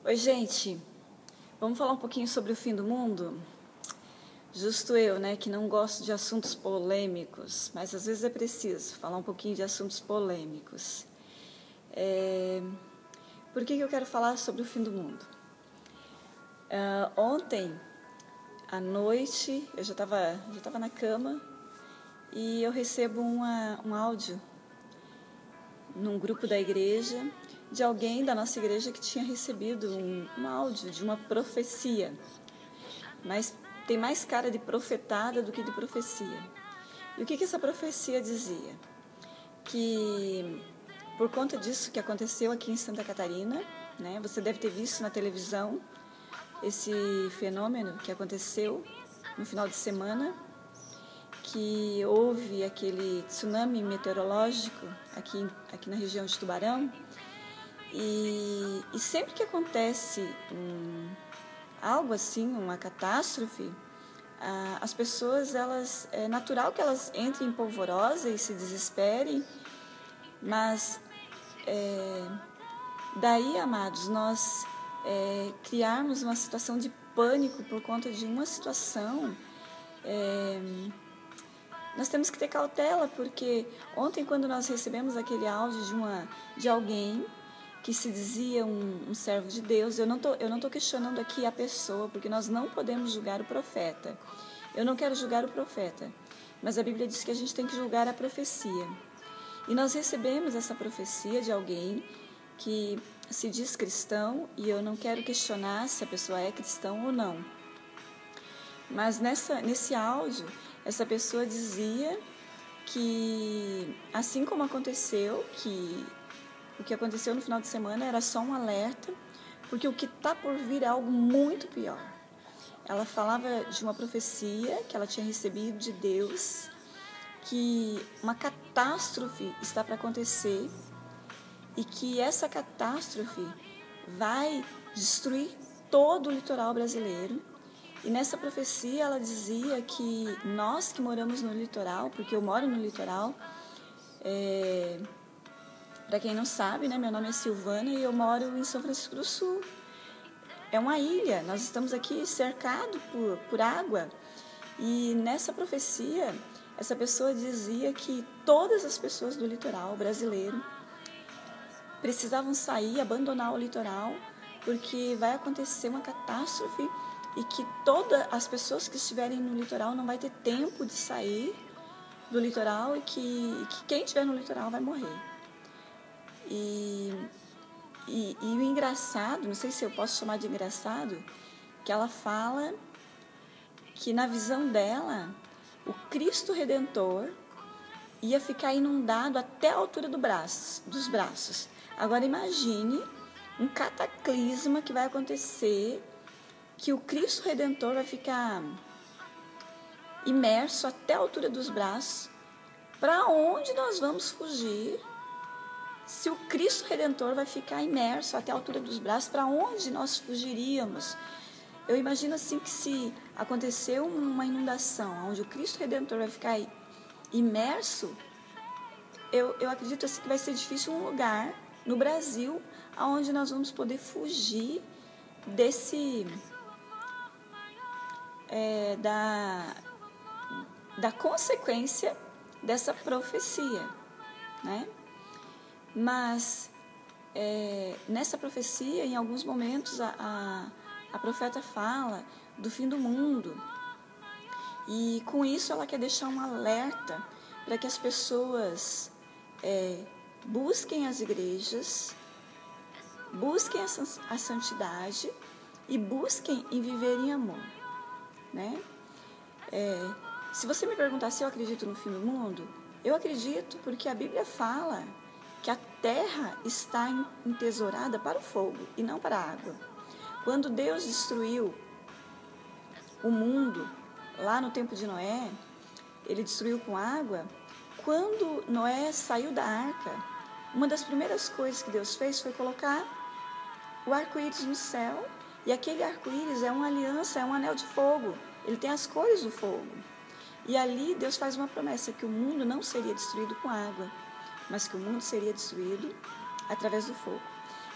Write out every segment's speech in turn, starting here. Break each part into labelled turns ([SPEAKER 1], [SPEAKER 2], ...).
[SPEAKER 1] Oi, gente. Vamos falar um pouquinho sobre o fim do mundo? Justo eu, né, que não gosto de assuntos polêmicos, mas às vezes é preciso falar um pouquinho de assuntos polêmicos. Por que eu quero falar sobre o fim do mundo? Ontem, à noite, eu já estava na cama e eu recebo um áudio num grupo da igreja de alguém da nossa igreja que tinha recebido um áudio de uma profecia, mas tem mais cara de profetada do que de profecia. E o que essa profecia dizia? Que por conta disso que aconteceu aqui em Santa Catarina, né, você deve ter visto na televisão esse fenômeno que aconteceu no final de semana, que houve aquele tsunami meteorológico aqui na região de Tubarão. E sempre que acontece algo assim, uma catástrofe, as pessoas, é natural que elas entrem em polvorosa e se desesperem, mas daí, amados, nós criarmos uma situação de pânico por conta de uma situação, nós temos que ter cautela, porque ontem, quando nós recebemos aquele áudio de alguém que se dizia um servo de Deus, eu não tô questionando aqui a pessoa, porque nós não podemos julgar o profeta. Eu não quero julgar o profeta, mas a Bíblia diz que a gente tem que julgar a profecia. E nós recebemos essa profecia de alguém que se diz cristão, e eu não quero questionar se a pessoa é cristão ou não. Mas nesse áudio, essa pessoa dizia que, assim como aconteceu, que o que aconteceu no final de semana era só um alerta, porque o que está por vir é algo muito pior. Ela falava de uma profecia que ela tinha recebido de Deus, que uma catástrofe está para acontecer e que essa catástrofe vai destruir todo o litoral brasileiro. E nessa profecia ela dizia que nós que moramos no litoral, porque eu moro no litoral, para quem não sabe, né, meu nome é Silvana e eu moro em São Francisco do Sul. É uma ilha, nós estamos aqui cercados por água. E nessa profecia, essa pessoa dizia que todas as pessoas do litoral brasileiro precisavam sair, abandonar o litoral, porque vai acontecer uma catástrofe e que todas as pessoas que estiverem no litoral não vai ter tempo de sair do litoral e que quem estiver no litoral vai morrer. E o engraçado, não sei se eu posso chamar de engraçado, que ela fala que na visão dela, o Cristo Redentor ia ficar inundado até a altura dos braços. Agora imagine um cataclisma que vai acontecer, que o Cristo Redentor vai ficar imerso até a altura dos braços. Para onde nós vamos fugir? Se o Cristo Redentor vai ficar imerso até a altura dos braços, para onde nós fugiríamos? Eu imagino assim que se acontecer uma inundação, onde o Cristo Redentor vai ficar imerso, eu acredito assim que vai ser difícil um lugar no Brasil onde nós vamos poder fugir da consequência dessa profecia, né? Mas nessa profecia, em alguns momentos, a profeta fala do fim do mundo. E com isso ela quer deixar um alerta para que as pessoas busquem as igrejas, busquem a santidade e busquem em viver em amor, né? Se você me perguntar se eu acredito no fim do mundo, eu acredito porque a Bíblia fala que a terra está entesourada para o fogo e não para a água. Quando Deus destruiu o mundo, lá no tempo de Noé, ele destruiu com água. Quando Noé saiu da arca, uma das primeiras coisas que Deus fez foi colocar o arco-íris no céu, e aquele arco-íris é uma aliança, é um anel de fogo, ele tem as cores do fogo. E ali Deus faz uma promessa que o mundo não seria destruído com água, mas que o mundo seria destruído através do fogo.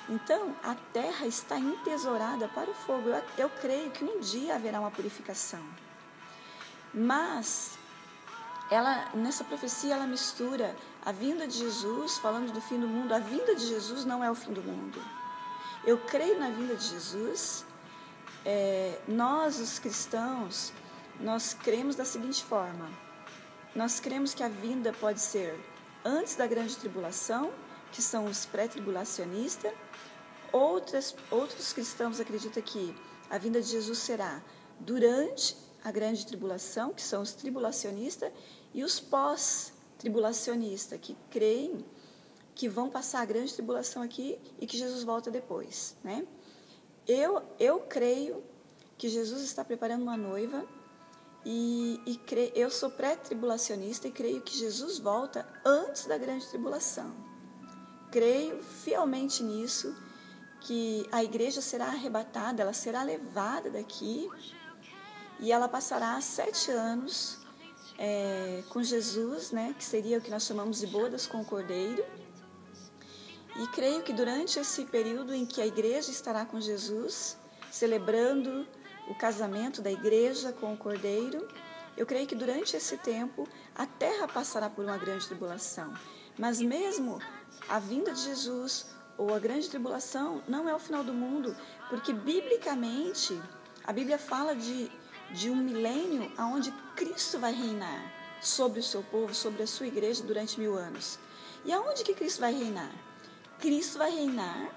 [SPEAKER 1] Então, a terra está entesourada para o fogo. Eu creio que um dia haverá uma purificação. Mas, nessa profecia, ela mistura a vinda de Jesus, falando do fim do mundo. A vinda de Jesus não é o fim do mundo. Eu creio na vinda de Jesus. Nós, os cristãos, nós cremos da seguinte forma. Nós cremos que a vinda pode ser antes da grande tribulação, que são os pré-tribulacionistas. Outros cristãos acreditam que a vinda de Jesus será durante a grande tribulação, que são os tribulacionistas, e os pós-tribulacionistas, que creem que vão passar a grande tribulação aqui e que Jesus volta depois, né? Eu creio que Jesus está preparando uma noiva eu sou pré-tribulacionista e creio que Jesus volta antes da grande tribulação. Creio fielmente nisso, que a igreja será arrebatada, ela será levada daqui e ela passará 7 anos com Jesus, né, que seria o que nós chamamos de bodas com o Cordeiro. E creio que durante esse período em que a igreja estará com Jesus, celebrando o casamento da igreja com o Cordeiro, eu creio que durante esse tempo a terra passará por uma grande tribulação. Mas mesmo a vinda de Jesus ou a grande tribulação não é o final do mundo, porque biblicamente a Bíblia fala de um milênio onde Cristo vai reinar sobre o seu povo, sobre a sua igreja durante 1000 anos. E aonde que Cristo vai reinar? Cristo vai reinar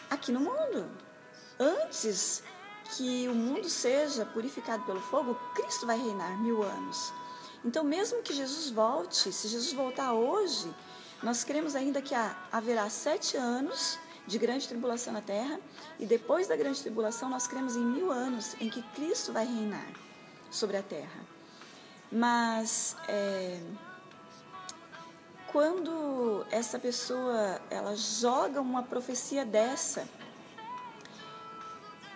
[SPEAKER 1] aqui no mundo. Antes que o mundo seja purificado pelo fogo, Cristo vai reinar 1000 anos. Então, mesmo que Jesus volte, se Jesus voltar hoje, nós cremos ainda que haverá 7 anos de grande tribulação na terra, e depois da grande tribulação nós cremos em 1000 anos em que Cristo vai reinar sobre a terra. Mas quando essa pessoa ela joga uma profecia dessa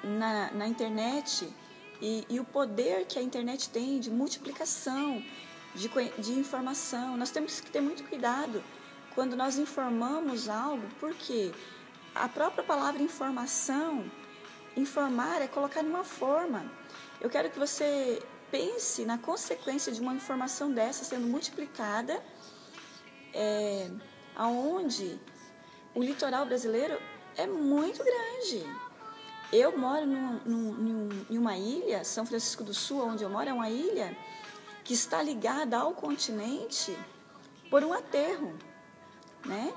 [SPEAKER 1] na internet, e o poder que a internet tem de multiplicação de informação, nós temos que ter muito cuidado quando nós informamos algo, porque a própria palavra informação, informar é colocar numa forma. Eu quero que você pense na consequência de uma informação dessa sendo multiplicada, aonde o litoral brasileiro é muito grande. Eu moro em uma ilha, São Francisco do Sul, onde eu moro, é uma ilha que está ligada ao continente por um aterro, né?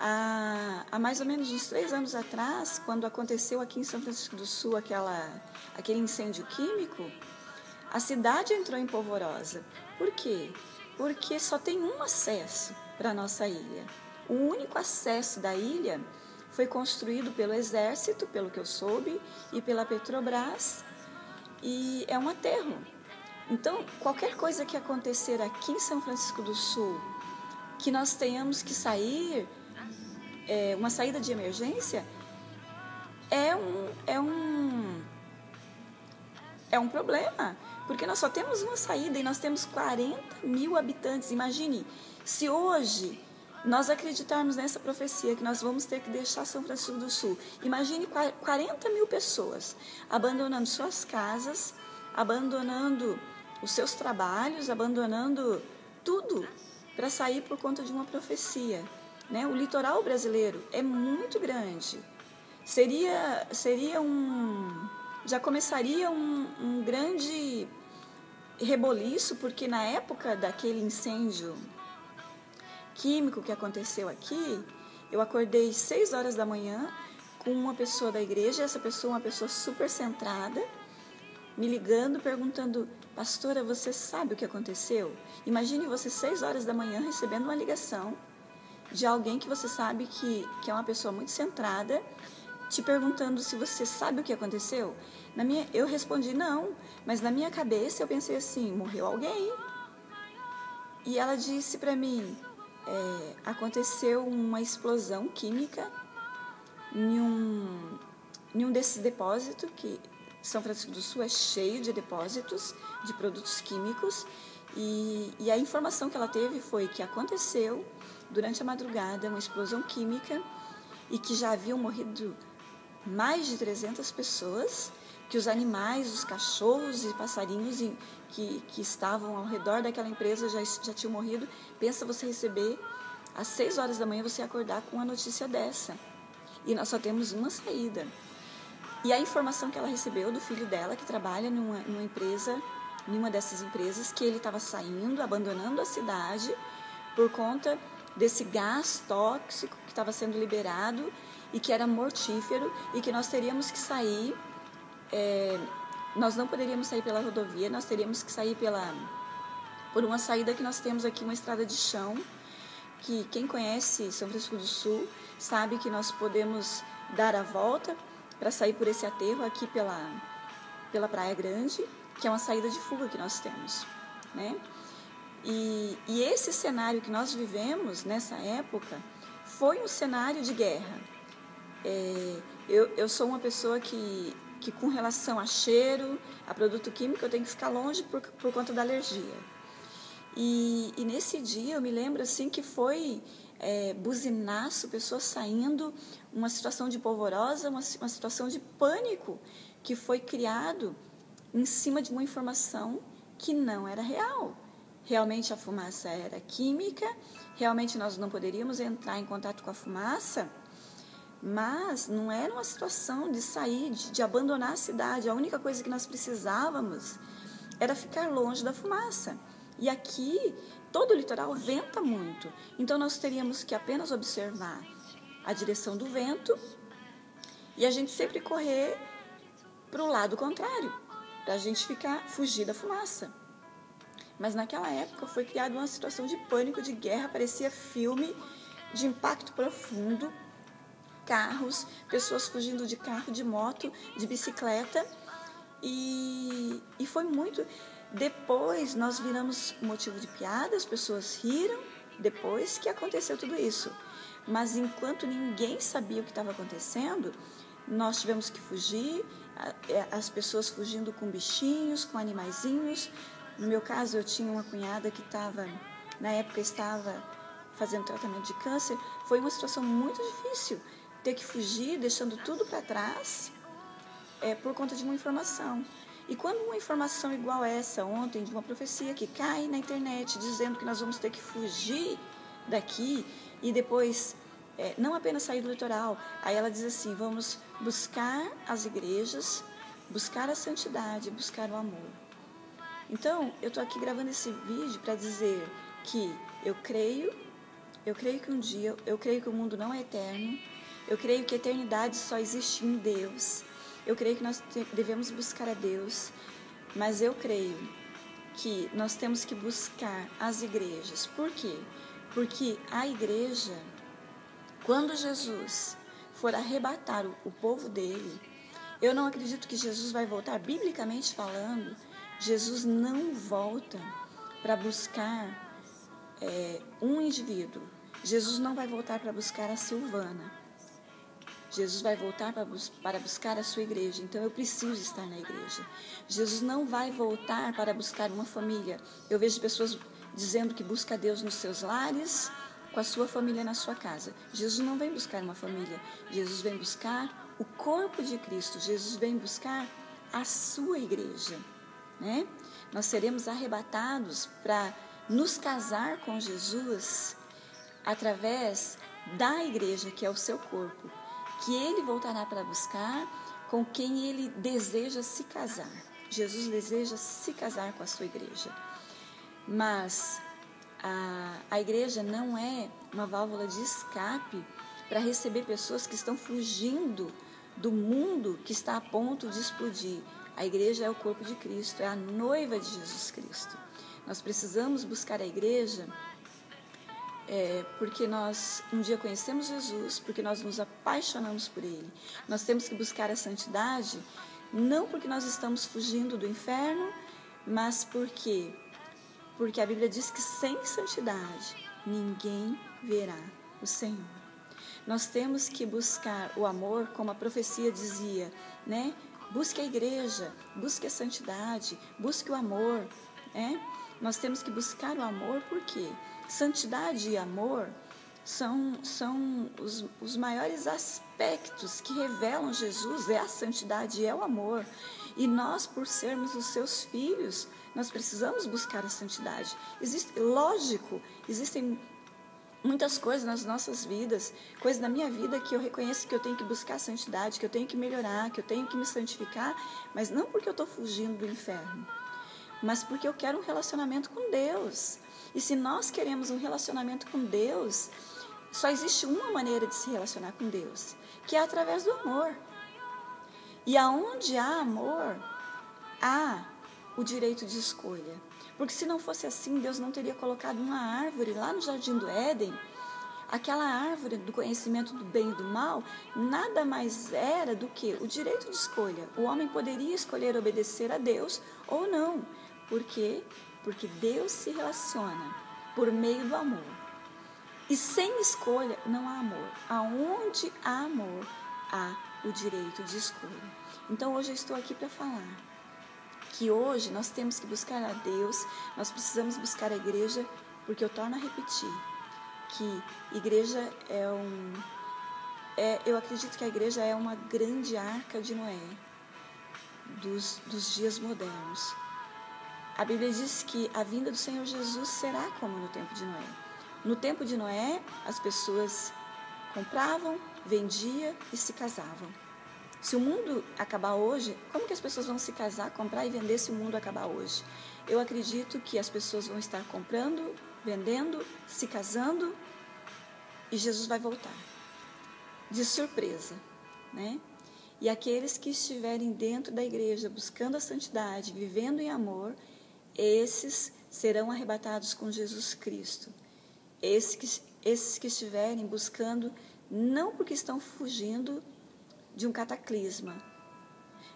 [SPEAKER 1] Há mais ou menos uns 3 anos atrás, quando aconteceu aqui em São Francisco do Sul aquele incêndio químico, a cidade entrou em polvorosa. Por quê? Porque só tem um acesso para a nossa ilha. O único acesso da ilha foi construído pelo Exército, pelo que eu soube, e pela Petrobras, e é um aterro. Então, qualquer coisa que acontecer aqui em São Francisco do Sul, que nós tenhamos que sair, uma saída de emergência, é um problema, porque nós só temos uma saída e nós temos 40.000 habitantes. Imagine, se hoje nós acreditarmos nessa profecia que nós vamos ter que deixar São Francisco do Sul, imagine 40.000 pessoas abandonando suas casas, abandonando os seus trabalhos, abandonando tudo para sair por conta de uma profecia, né? O litoral brasileiro é muito grande. Já começaria um grande reboliço, porque na época daquele incêndio químico que aconteceu aqui, eu acordei 6 horas da manhã com uma pessoa da igreja, essa pessoa, uma pessoa super centrada, me ligando, perguntando: pastora, você sabe o que aconteceu? Imagine você 6 horas da manhã recebendo uma ligação de alguém que você sabe que é uma pessoa muito centrada, te perguntando se você sabe o que aconteceu. Eu respondi não, mas na minha cabeça eu pensei assim: morreu alguém. E ela disse para mim: aconteceu uma explosão química em um desses depósitos, que São Francisco do Sul é cheio de depósitos de produtos químicos, e a informação que ela teve foi que aconteceu durante a madrugada uma explosão química e que já haviam morrido mais de 300 pessoas, que os animais, os cachorros e passarinhos que estavam ao redor daquela empresa já tinham morrido. Pensa você receber às 6 horas da manhã, você acordar com uma notícia dessa. E nós só temos uma saída. E a informação que ela recebeu do filho dela, que trabalha numa empresa, numa dessas empresas, que ele estava saindo, abandonando a cidade por conta desse gás tóxico que estava sendo liberado e que era mortífero, e que nós teríamos que sair, nós não poderíamos sair pela rodovia, nós teríamos que sair por uma saída que nós temos aqui, uma estrada de chão, que quem conhece São Francisco do Sul sabe que nós podemos dar a volta para sair por esse aterro aqui pela Praia Grande, que é uma saída de fuga que nós temos, né? E esse cenário que nós vivemos nessa época foi um cenário de guerra. Eu sou uma pessoa que com relação a cheiro, a produto químico, eu tenho que ficar longe por conta da alergia. E nesse dia eu me lembro assim que foi buzinaço, pessoas saindo, uma situação de polvorosa, uma situação de pânico que foi criado em cima de uma informação que não era real. Realmente a fumaça era química, realmente nós não poderíamos entrar em contato com a fumaça, mas não era uma situação de sair, de abandonar a cidade. A única coisa que nós precisávamos era ficar longe da fumaça. E aqui, todo o litoral venta muito, então nós teríamos que apenas observar a direção do vento e a gente sempre correr para o lado contrário, para a gente fugir da fumaça. Mas naquela época foi criada uma situação de pânico, de guerra, parecia filme de impacto profundo, carros, pessoas fugindo de carro, de moto, de bicicleta, e foi muito... Depois nós viramos motivo de piada, as pessoas riram depois que aconteceu tudo isso. Mas enquanto ninguém sabia o que estava acontecendo, nós tivemos que fugir, as pessoas fugindo com bichinhos, com animaizinhos. No meu caso, eu tinha uma cunhada que na época estava fazendo tratamento de câncer. Foi uma situação muito difícil, ter que fugir, deixando tudo para trás, por conta de uma informação. E quando uma informação igual essa ontem, de uma profecia que cai na internet, dizendo que nós vamos ter que fugir daqui e depois não apenas sair do litoral, aí ela diz assim, vamos buscar as igrejas, buscar a santidade, buscar o amor. Então, eu estou aqui gravando esse vídeo para dizer que eu creio que um dia, eu creio que o mundo não é eterno, eu creio que a eternidade só existe em Deus. Eu creio que nós devemos buscar a Deus, mas eu creio que nós temos que buscar as igrejas. Por quê? Porque a igreja, quando Jesus for arrebatar o povo dele, eu não acredito que Jesus vai voltar, biblicamente falando, Jesus não volta para buscar um indivíduo. Jesus não vai voltar para buscar a Silvana. Jesus vai voltar para buscar a sua igreja, então eu preciso estar na igreja. Jesus não vai voltar para buscar uma família. Eu vejo pessoas dizendo que busca Deus nos seus lares, com a sua família na sua casa. Jesus não vem buscar uma família, Jesus vem buscar o corpo de Cristo, Jesus vem buscar a sua igreja, né? Nós seremos arrebatados para nos casar com Jesus através da igreja, que é o seu corpo, que ele voltará para buscar com quem ele deseja se casar. Jesus deseja se casar com a sua igreja. Mas a igreja não é uma válvula de escape para receber pessoas que estão fugindo do mundo que está a ponto de explodir. A igreja é o corpo de Cristo, é a noiva de Jesus Cristo. Nós precisamos buscar a igreja porque nós um dia conhecemos Jesus, porque nós nos apaixonamos por Ele. Nós temos que buscar a santidade, não porque nós estamos fugindo do inferno, mas porque a Bíblia diz que sem santidade ninguém verá o Senhor. Nós temos que buscar o amor, como a profecia dizia, né? Busque a igreja, busque a santidade, busque o amor, né? Nós temos que buscar o amor porque santidade e amor são os maiores aspectos que revelam Jesus, é a santidade, é o amor. E nós, por sermos os seus filhos, nós precisamos buscar a santidade. Lógico, existem muitas coisas nas nossas vidas, coisas na minha vida que eu reconheço que eu tenho que buscar a santidade, que eu tenho que melhorar, que eu tenho que me santificar, mas não porque eu estou fugindo do inferno, mas porque eu quero um relacionamento com Deus. E se nós queremos um relacionamento com Deus, só existe uma maneira de se relacionar com Deus, que é através do amor. E aonde há amor, há o direito de escolha. Porque se não fosse assim, Deus não teria colocado uma árvore lá no Jardim do Éden. Aquela árvore do conhecimento do bem e do mal, nada mais era do que o direito de escolha. O homem poderia escolher obedecer a Deus ou não. Por quê? Porque Deus se relaciona por meio do amor. E sem escolha não há amor. Aonde há amor, há o direito de escolha. Então hoje eu estou aqui para falar que hoje nós temos que buscar a Deus, nós precisamos buscar a igreja, porque eu torno a repetir que igreja eu acredito que a igreja é uma grande arca de Noé dos dias modernos. A Bíblia diz que a vinda do Senhor Jesus será como no tempo de Noé. No tempo de Noé, as pessoas compravam, vendiam e se casavam. Se o mundo acabar hoje, como que as pessoas vão se casar, comprar e vender se o mundo acabar hoje? Eu acredito que as pessoas vão estar comprando, vendendo, se casando e Jesus vai voltar. De surpresa, né? E aqueles que estiverem dentro da igreja, buscando a santidade, vivendo em amor, esses serão arrebatados com Jesus Cristo. Esses que estiverem buscando, não porque estão fugindo de um cataclisma,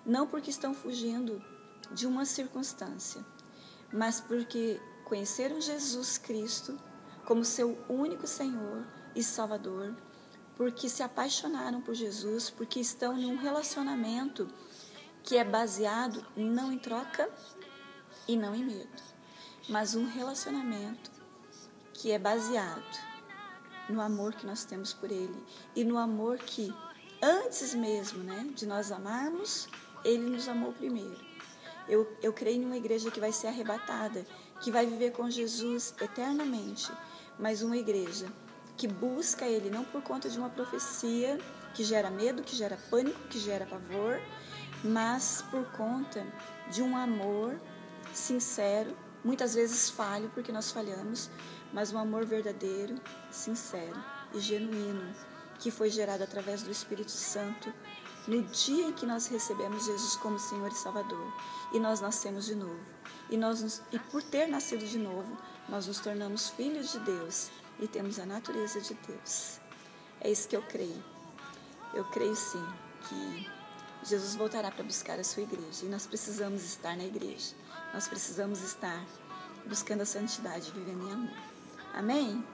[SPEAKER 1] não porque estão fugindo de uma circunstância, mas porque conheceram Jesus Cristo como seu único Senhor e Salvador, porque se apaixonaram por Jesus, porque estão num relacionamento que é baseado não em troca e não em medo, mas um relacionamento que é baseado no amor que nós temos por Ele e no amor que antes mesmo, de nós amarmos, Ele nos amou primeiro. Eu creio em uma igreja que vai ser arrebatada, que vai viver com Jesus eternamente, mas uma igreja que busca Ele não por conta de uma profecia que gera medo, que gera pânico, que gera pavor, mas por conta de um amor sincero, muitas vezes falho, porque nós falhamos, mas um amor verdadeiro, sincero e genuíno, que foi gerado através do Espírito Santo no dia em que nós recebemos Jesus como Senhor e Salvador. E nós nascemos de novo. E por ter nascido de novo, nós nos tornamos filhos de Deus e temos a natureza de Deus. É isso que eu creio. Eu creio sim que Jesus voltará para buscar a sua igreja. E nós precisamos estar na igreja. Nós precisamos estar buscando a santidade, vivendo em amor. Amém?